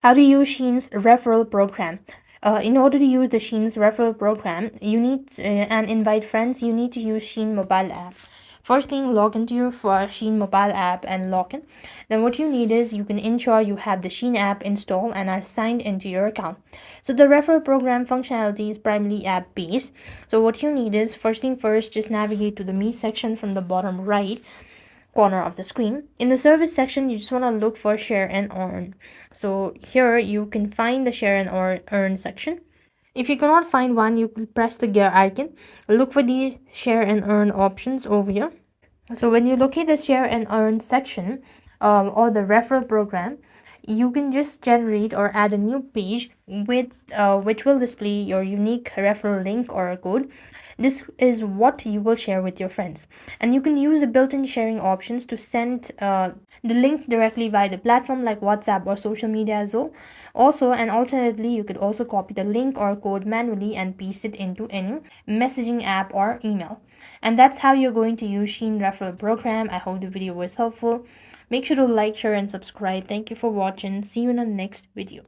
How to use SHEIN's referral program. In order to use the SHEIN's referral program, you need and invite friends, you need to use SHEIN mobile app. First thing, log into your SHEIN mobile app and log in. Then what you need is you can ensure you have the SHEIN app installed and are signed into your account. So the referral program functionality is primarily app based. So what you need is, first thing first, just navigate to the Me section from the bottom right corner of the screen. In the service section, you just want to look for share and earn. So here you can find the share and earn section. If you cannot find one, you can press the gear icon. Look for the share and earn options over here. So when you locate the share and earn section or the referral program, you can just generate or add a new page with which will display your unique referral link or a code. This is what you will share with your friends, and you can use the built-in sharing options to send the link directly via the platform like WhatsApp or social media as well. Also, and alternatively, you could also copy the link or code manually and paste it into any messaging app or email. And that's how you're going to use SHEIN referral program. I hope the video was helpful. Make sure to like, share, and subscribe. Thank you for watching. See you in the next video.